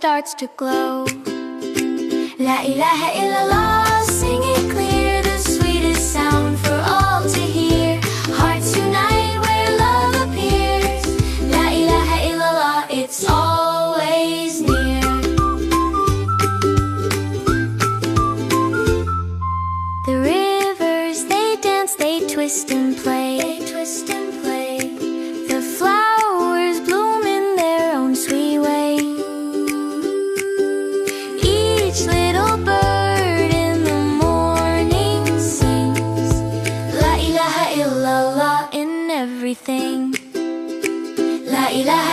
starts to glow. La ilaha illallah, sing it clear, the sweetest sound for all to hear. Hearts unite where love appears. La ilaha illallah, it's always near. The rivers, they dance, they twist and play. The flowers bloom in their own sweet way. Each little bird in the morning sings La ilaha illallah in everything. La ilaha